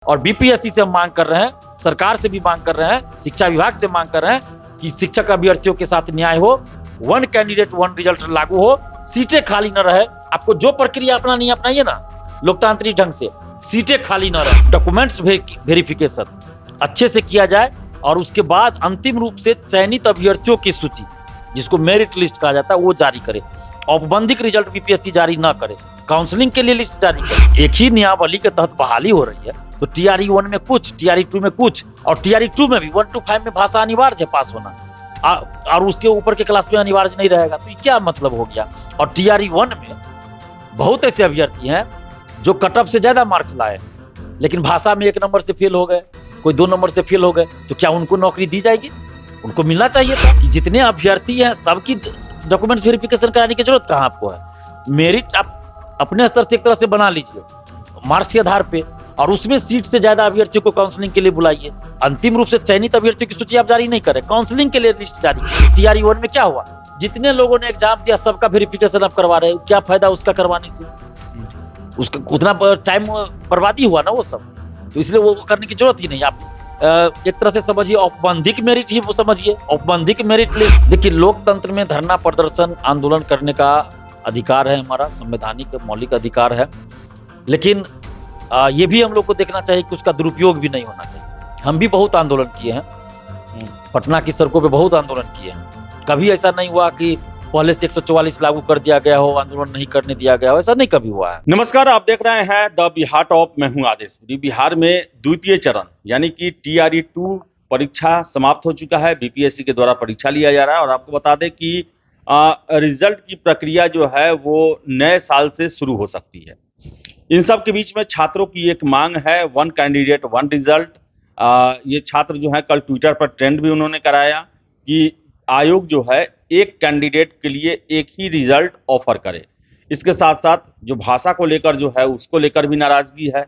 और बीपीएससी से हम मांग कर रहे हैं, सरकार से भी मांग कर रहे हैं, शिक्षा विभाग से मांग कर रहे हैं कि शिक्षक अभ्यर्थियों के साथ न्याय हो, वन कैंडिडेट वन रिजल्ट लागू हो, सीटें खाली न रहे। आपको जो प्रक्रिया अपनानी है अपनाइए ना, लोकतांत्रिक ढंग से, सीटें खाली न रहे, डॉक्यूमेंट्स वेरिफिकेशन अच्छे से किया जाए और उसके बाद अंतिम रूप से चयनित अभ्यर्थियों की सूची, जिसको मेरिट लिस्ट कहा जाता है, वो जारी करे। औपबंधिक रिजल्ट बीपीएससी जारी न करे, काउंसलिंग के लिए लिस्ट जारी करे। एक ही नियमावली के तहत बहाली हो रही है, तो टीआरई 1 में कुछ, टीआरई 2 में कुछ, और टीआरई 2 में भी 1 to 5 में भाषा अनिवार्य है पास होना, और उसके ऊपर के क्लास में अनिवार्य नहीं रहेगा। तो क्या मतलब हो गया? और टीआरई 1 में बहुत ऐसे अभ्यर्थी हैं जो कट ऑफ से ज्यादा मार्क्स लाए, लेकिन भाषा में 1 नंबर से फेल हो गए, कोई 2 नंबर से फेल हो गए, तो क्या उनको नौकरी दी जाएगी? उनको मिलना चाहिए था। कि जितने अभ्यर्थी हैं सबकी डॉक्यूमेंट्स वेरिफिकेशन कराने की जरूरत कहाँ आपको है? मेरिट आप अपने स्तर से एक तरह से बना लीजिए मार्क्स के आधार पे, और उसमें सीट से ज्यादा अभ्यर्थियों को काउंसलिंग के लिए बुलाइए। अंतिम रूप से चयनित अभ्यर्थियों की सूची आप जारी नहीं करें, काउंसलिंग के लिए लिस्ट जारी करें। टीआरई 1 में क्या हुआ? जितने लोगों ने एग्जाम दिया सबका वेरिफिकेशन आप करवा रहे हो, क्या फायदा उसका करवाने से? उसका उतना टाइम बर्बादी हुआ ना वो सब, तो इसलिए वो करने की जरूरत ही नहीं। आप एक तरह से समझिए औपबंधिक मेरिट ही वो समझिए, औपबंधिक मेरिट लिस्ट। देखिए, लोकतंत्र में धरना प्रदर्शन आंदोलन करने का अधिकार है, हमारा संवैधानिक मौलिक अधिकार है, लेकिन ये भी हम लोग को देखना चाहिए कि उसका दुरुपयोग भी नहीं होना चाहिए। हम भी बहुत आंदोलन किए हैं, पटना की सड़कों पे बहुत आंदोलन किए हैं। कभी ऐसा नहीं हुआ कि पहले से 144 लागू कर दिया गया हो, आंदोलन नहीं करने दिया गया हो, ऐसा नहीं कभी हुआ है। नमस्कार, आप देख रहे हैं द बिहार टॉप। मैं हूं आदेश। बिहार में द्वितीय चरण यानी कि टीआरई 2 परीक्षा समाप्त हो चुका है। बीपीएससी के द्वारा परीक्षा लिया जा रहा है और आपको बता दें कि रिजल्ट की प्रक्रिया जो है वो नए साल से शुरू हो सकती है। इन सब के बीच में छात्रों की एक मांग है, वन कैंडिडेट वन रिजल्ट। ये छात्र जो है कल ट्विटर पर ट्रेंड भी उन्होंने कराया कि आयोग जो है एक कैंडिडेट के लिए एक ही रिजल्ट ऑफर करे। इसके साथ साथ जो भाषा को लेकर जो है उसको लेकर भी नाराजगी है।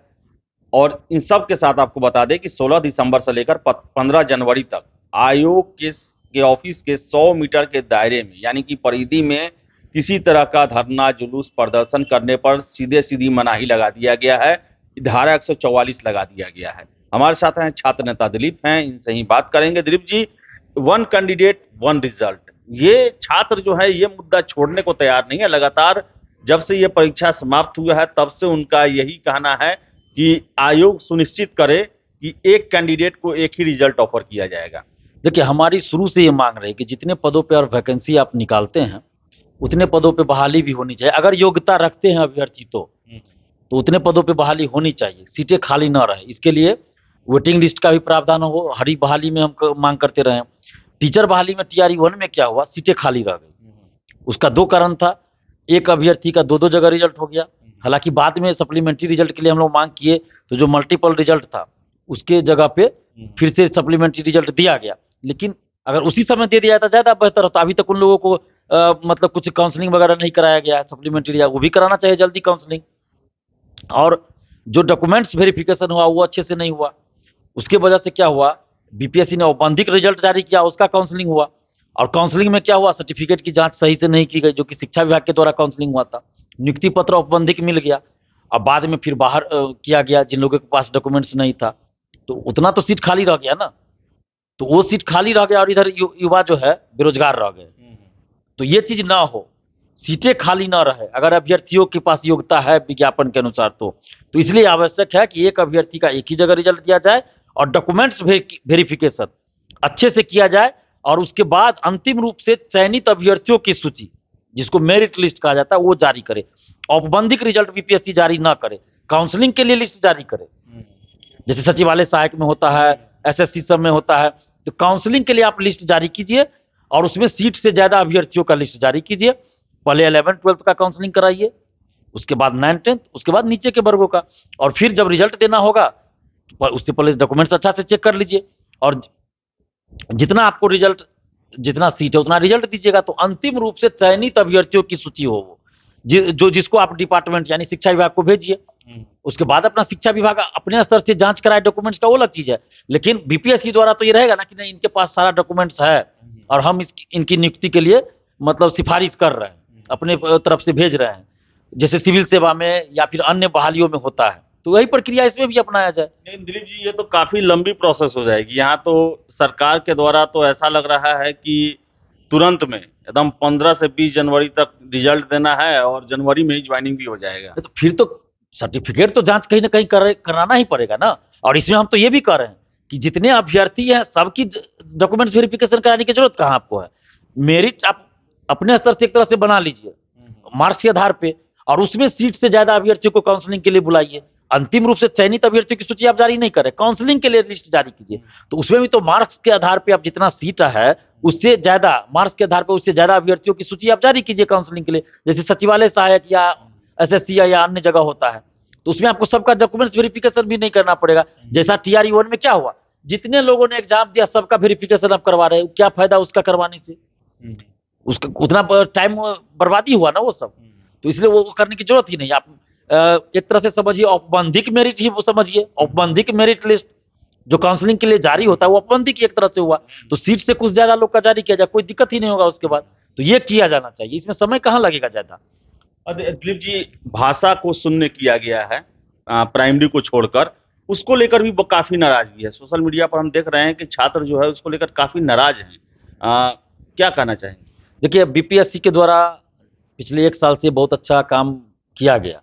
और इन सब के साथ आपको बता दें कि 16 दिसंबर से लेकर 15 जनवरी तक आयोग के ऑफिस के 100 मीटर के दायरे में यानी कि परिधि में किसी तरह का धरना जुलूस प्रदर्शन करने पर सीधे मनाही लगा दिया गया है। धारा 144 लगा दिया गया है। हमारे साथ हैं छात्र नेता दिलीप हैं, इनसे ही बात करेंगे। Dilip ji, one candidate one result, ये छात्र जो है ये मुद्दा छोड़ने को तैयार नहीं है। लगातार जब से ये परीक्षा समाप्त हुआ है तब से उनका यही कहना है कि आयोग सुनिश्चित करे कि एक कैंडिडेट को एक ही रिजल्ट ऑफर किया जाएगा। देखिए, हमारी शुरू से ये मांग रही कि जितने पदों पे और वैकेंसी आप निकालते हैं उतने पदों पे बहाली भी होनी चाहिए। अगर योग्यता रखते हैं अभ्यर्थी तो उतने पदों पे बहाली होनी चाहिए, सीटें खाली ना रहे। इसके लिए वेटिंग लिस्ट का भी प्रावधान हो। हरी बहाली में हम मांग करते रहे। टीचर बहाली में टीआरई 1 में क्या हुआ? सीटें खाली रह गई। उसका 2 कारण था। एक अभ्यर्थी का 2-2 जगह रिजल्ट हो गया। हालांकि बाद में सप्लीमेंट्री रिजल्ट के लिए हम लोग मांग किए, तो जो मल्टीपल रिजल्ट था उसके जगह पे फिर से सप्लीमेंट्री रिजल्ट दिया गया। लेकिन अगर उसी समय दे दिया जाता ज्यादा बेहतर होता। अभी तक उन लोगों को मतलब कुछ काउंसलिंग वगैरह नहीं कराया गया है, सप्लीमेंट्री वो भी कराना चाहिए जल्दी काउंसलिंग। और जो डॉक्यूमेंट्स वेरिफिकेशन हुआ वो अच्छे से नहीं हुआ। उसके वजह से क्या हुआ? बीपीएससी ने औपबंधिक रिजल्ट जारी किया, उसका काउंसलिंग हुआ। और काउंसलिंग में क्या हुआ? सर्टिफिकेट की जांच सही से नहीं की गई, जो कि शिक्षा विभाग के द्वारा काउंसलिंग हुआ था। नियुक्ति पत्र औपबंधिक मिल गया और बाद में फिर बाहर किया गया जिन लोगों के पास डॉक्यूमेंट्स नहीं था। तो उतना तो सीट खाली रह गया ना, तो वो सीट खाली रह गया और इधर युवा जो है बेरोजगार रह गए। तो ये चीज ना हो, सीटें खाली ना रहे अगर अभ्यर्थियों के पास योग्यता है विज्ञापन के अनुसार। तो इसलिए आवश्यक है कि एक अभ्यर्थी का एक ही जगह रिजल्ट दिया जाए और डॉक्यूमेंट्स वेरिफिकेशन अच्छे से किया जाए, और उसके बाद अंतिम रूप से चयनित अभ्यर्थियों की सूची, जिसको मेरिट लिस्ट कहा जाता है, वो जारी करे। औपबंधिक रिजल्ट बीपीएससी जारी ना करे, काउंसलिंग के लिए लिस्ट जारी करे। जैसे सचिवालय सहायक में होता है, एसएससी सब में होता है, तो काउंसलिंग के लिए आप लिस्ट जारी कीजिए और उसमें सीट से ज्यादा अभ्यर्थियों का लिस्ट जारी कीजिए। पहले 11th-12th का काउंसलिंग कराइए, उसके बाद 9th-10th, उसके बाद नीचे के वर्गों का, और फिर जब रिजल्ट देना होगा तो उससे पहले डॉक्यूमेंट्स अच्छा से चेक कर लीजिए। और जितना आपको रिजल्ट, जितना सीट है उतना रिजल्ट दीजिएगा। तो अंतिम रूप से चयनित अभ्यर्थियों की सूची हो वो, जिसको आप डिपार्टमेंट यानी शिक्षा विभाग को भेजिए। उसके बाद अपना शिक्षा विभाग अपने स्तर से जांच कराए डॉक्यूमेंट्स का, वो अलग चीज है। लेकिन बीपीएससी द्वारा तो ये रहेगा ना कि नहीं, इनके पास सारा डॉक्यूमेंट्स है और हम इनकी नियुक्ति के लिए मतलब सिफारिश कर रहे हैं, अपने तरफ से भेज रहे हैं, जैसे सिविल सेवा में या फिर अन्य बहालियों में होता है। तो वही प्रक्रिया इसमें भी अपनाया जाए। नहीं दिलीप जी, ये तो काफी लंबी प्रोसेस हो जाएगी। यहाँ तो सरकार के द्वारा तो ऐसा लग रहा है कि तुरंत में एकदम 15 से 20 जनवरी तक रिजल्ट देना है और जनवरी में ही ज्वाइनिंग भी हो जाएगा। तो फिर तो सर्टिफिकेट तो जांच कहीं ना कहीं कराना ही पड़ेगा ना। और इसमें हम तो ये भी कर रहे हैं कि जितने अभ्यर्थी हैं सबकी डॉक्यूमेंट्स वेरिफिकेशन कराने की जरूरत कहाँ आपको है। मेरिट आप अपने स्तर से एक तरह से बना लीजिए मार्क्स के आधार पे, और उसमें सीट से ज्यादा अभ्यर्थियों को काउंसलिंग के लिए बुलाइए। अंतिम रूप से चयनित अभ्यर्थियों की सूची आप जारी नहीं करें, काउंसलिंग के लिए लिस्ट जारी कीजिए। तो उसमें भी तो मार्क्स के आधार पे आप जितना सीट है उससे ज्यादा मार्क्स के आधार पर उससे ज्यादा अभ्यर्थियों की सूची आप जारी कीजिए काउंसलिंग के लिए, जैसे सचिवालय सहायक या एसएससी या अन्य जगह होता है। तो उसमें आपको सबका डॉक्यूमेंट्स वेरिफिकेशन भी नहीं करना पड़ेगा। जैसा टीआरई 1 में क्या हुआ, जितने लोगों ने एग्जाम दिया सबका वेरिफिकेशन आप करवा रहे हैं, क्या फायदा उसका करवाने से? उसका उतना टाइम बर्बादी हुआ ना वो सब। तो इसलिए वो करने की जरूरत ही नहीं। आप एक तरह से समझिए औपबंधिक मेरिट ही वो समझिए, औपबंधिक मेरिट लिस्ट जो काउंसलिंग के लिए जारी होता है वो औपबंधिक एक तरह से हुआ। तो सीट से कुछ ज्यादा लोग का जारी किया जाए, कोई दिक्कत ही नहीं होगा उसके बाद। तो ये किया जाना चाहिए, इसमें समय कहाँ लगेगा ज्यादा। दिलीप जी, भाषा को शून्य किया गया है प्राइमरी को छोड़कर, उसको लेकर भी काफी नाराजगी है। सोशल मीडिया पर हम देख रहे हैं कि छात्र जो है उसको लेकर काफी नाराज हैं। क्या कहना चाहेंगे? देखिए बीपीएससी के द्वारा पिछले 1 साल से बहुत अच्छा काम किया गया।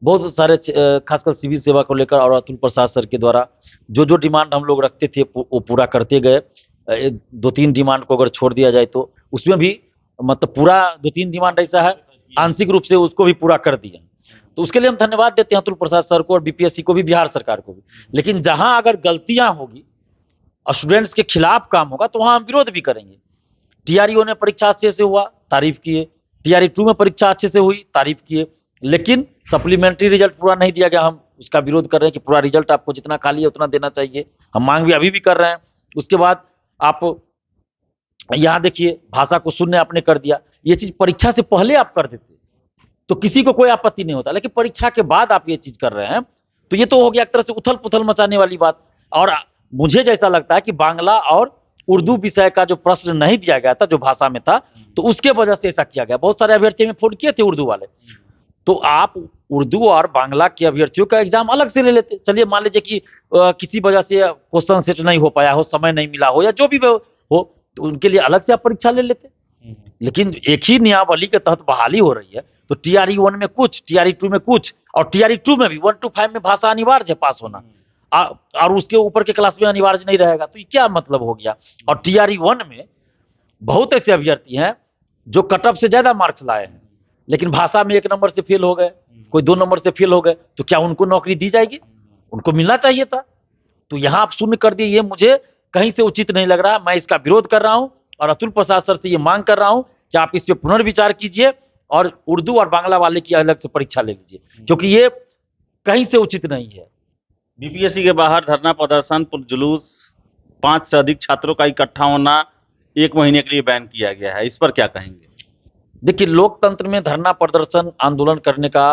बहुत सारे खासकर सिविल सेवा को लेकर और अतुल प्रसाद सर के द्वारा जो जो डिमांड हम लोग रखते थे वो पूरा करते गए। 2-3 डिमांड को अगर छोड़ दिया जाए तो उसमें भी मतलब पूरा 2-3 डिमांड ऐसा है आंशिक रूप से उसको भी पूरा कर दिया। तो उसके लिए हम धन्यवाद देते हैं अतुल प्रसाद सर को और बीपीएससी को भी, बिहार सरकार को भी। लेकिन जहां अगर गलतियां होगी और स्टूडेंट्स के खिलाफ काम होगा तो वहां हम विरोध भी करेंगे। टीआरईओ ने परीक्षा अच्छे से हुआ, तारीफ किए। टीआरई 2 में परीक्षा अच्छे से हुई, तारीफ किए। लेकिन सप्लीमेंट्री रिजल्ट पूरा नहीं दिया गया, हम उसका विरोध कर रहे हैं कि पूरा रिजल्ट आपको जितना खाली है उतना देना चाहिए। हम मांग भी अभी भी कर रहे हैं। उसके बाद आप यहाँ देखिए भाषा को शून्य आपने कर दिया। ये चीज परीक्षा से पहले आप कर देते तो किसी को कोई आपत्ति नहीं होता, लेकिन परीक्षा के बाद आप ये चीज कर रहे हैं तो ये तो हो गया एक तरह से उथल पुथल मचाने वाली बात। और मुझे जैसा लगता है कि बांग्ला और उर्दू विषय का जो प्रश्न नहीं दिया गया था जो भाषा में था, तो उसके वजह से ऐसा किया गया। बहुत सारे अभ्यर्थी में फोन किए थे उर्दू वाले, तो आप उर्दू और बांग्ला के अभ्यर्थियों का एग्जाम अलग से ले लेते। चलिए मान लीजिए कि किसी वजह से क्वेश्चन सेट नहीं हो पाया हो, समय नहीं मिला हो या जो भी हो, तो उनके लिए अलग से आप परीक्षा ले लेते। लेकिन एक ही नियमावली के तहत बहाली हो रही है, तो टीआरई 1 में कुछ, टीआरई 2 में कुछ, और टीआरई 2 में भी 1 to 5 में भाषा अनिवार्य है पास होना, और उसके ऊपर के क्लास में अनिवार्य नहीं रहेगा। तो ये क्या मतलब हो गया? और टीआरई 1 में बहुत ऐसे अभ्यर्थी हैं जो कट ऑफ से ज्यादा मार्क्स लाए हैं, लेकिन भाषा में 1 नंबर से फेल हो गए, कोई 2 नंबर से फेल हो गए, तो क्या उनको नौकरी दी जाएगी? उनको मिलना चाहिए था। तो यहां आप शून्य कर दिए, ये मुझे कहीं से उचित नहीं लग रहा। मैं इसका विरोध कर रहा हूं और अतुल प्रसाद सर से ये मांग कर रहा हूं कि आप इस पे पुनर्विचार कीजिए और उर्दू और बांग्ला वाले की अलग से परीक्षा ले लीजिए, क्योंकि ये कहीं से उचित नहीं है। बीपीएससी के बाहर धरना प्रदर्शन जुलूस 5 से अधिक छात्रों का इकट्ठा होना 1 महीने के लिए बैन किया गया है, इस पर क्या कहेंगे? देखिए लोकतंत्र में धरना प्रदर्शन आंदोलन करने का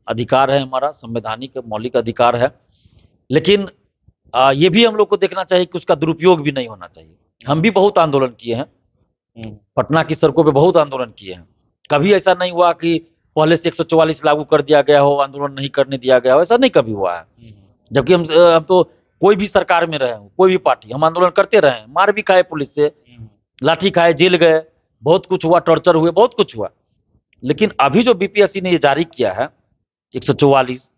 अधिकार है, हमारा संवैधानिक मौलिक अधिकार है। लेकिन ये भी हम लोग को देखना चाहिए कि उसका दुरुपयोग भी नहीं होना चाहिए। हम भी बहुत आंदोलन किए हैं, पटना की सड़कों पे बहुत आंदोलन किए हैं। कभी ऐसा नहीं हुआ कि पहले से 144 लागू कर दिया गया हो, आंदोलन नहीं करने दिया गया हो, ऐसा नहीं कभी हुआ है। जबकि हम तो कोई भी सरकार में रहे, कोई भी पार्टी, हम आंदोलन करते रहे, मार भी खाए पुलिस से, लाठी खाए, जेल गए, बहुत कुछ हुआ, टॉर्चर हुए, बहुत कुछ हुआ। लेकिन अभी जो बीपीएससी ने ये जारी किया है 144,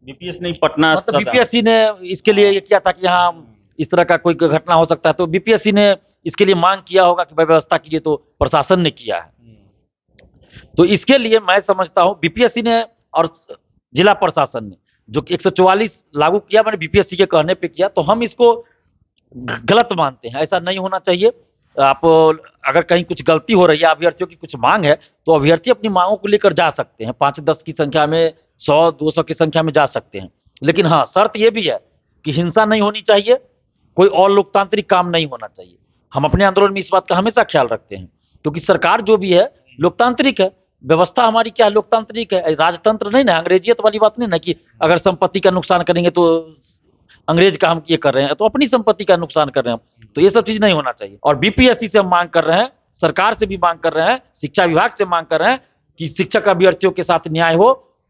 बीपीएससी नहीं पटना मतलब बीपीएससी ने इसके लिए ये किया था कि यहाँ इस तरह का कोई घटना हो सकता है, तो बीपीएससी ने इसके लिए मांग किया होगा कि व्यवस्था कीजिए, तो प्रशासन ने किया है। तो इसके लिए मैं समझता हूं बीपीएससी ने और जिला प्रशासन ने जो 144 लागू किया, मैंने बीपीएससी के कहने पे किया, तो हम इसको गलत मानते हैं। ऐसा नहीं होना चाहिए। आप अगर कहीं कुछ गलती हो रही है, अभ्यर्थियों की कुछ मांग है, तो अभ्यर्थी अपनी मांगों को लेकर जा सकते हैं, 5-10 की संख्या में, 100-200 की संख्या में जा सकते हैं। लेकिन हाँ, शर्त यह भी है कि हिंसा नहीं होनी चाहिए, कोई और लोकतांत्रिक काम नहीं होना चाहिए। हम अपने आंदोलन में इस बात का हमेशा ख्याल रखते हैं, क्योंकि सरकार जो भी है लोकतांत्रिक है, व्यवस्था हमारी क्या है, लोकतांत्रिक है, राजतंत्र नहीं ना, अंग्रेजियत वाली बात नहीं ना कि अगर संपत्ति का नुकसान करेंगे तो अंग्रेज का हम ये कर रहे हैं, तो अपनी संपत्ति का नुकसान कर रहे हैं। तो ये सब चीज नहीं होना चाहिए। और बीपीएससी से हम मांग कर रहे हैं, सरकार से भी मांग कर रहे हैं, शिक्षा विभाग से मांग कर रहे हैं कि शिक्षक अभ्यर्थियों के साथ न्याय हो,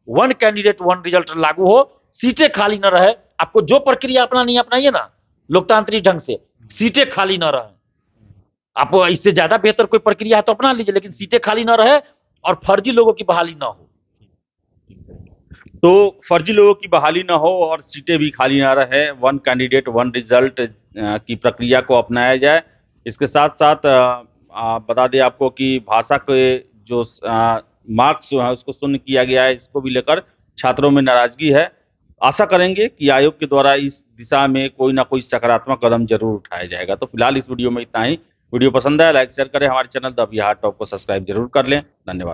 1 कैंडिडेट 1 रिजल्ट लागू हो, सीटें खाली न रहे। आपको जो प्रक्रिया अपनानी है अपनाइए ना, लोकतांत्रिक ढंग से, सीटें खाली न रहे। आप इससे ज्यादा बेहतर कोई प्रक्रिया है तो अपना लीजिए, लेकिन सीटें खाली न रहे और फर्जी लोगों की बहाली न हो। तो फर्जी लोगों की बहाली ना हो और सीटें भी खाली ना रहे, वन कैंडिडेट वन रिजल्ट की प्रक्रिया को अपनाया जाए। इसके साथ साथ बता दें आपको कि भाषा के जो मार्क्स जो है उसको शून्य किया गया है, इसको भी लेकर छात्रों में नाराजगी है। आशा करेंगे कि आयोग के द्वारा इस दिशा में कोई ना कोई सकारात्मक कदम जरूर उठाया जाएगा। तो फिलहाल इस वीडियो में इतना ही। वीडियो पसंद आया लाइक शेयर करें, हमारे चैनल द बिहार टॉप को सब्सक्राइब जरूर कर लें। धन्यवाद।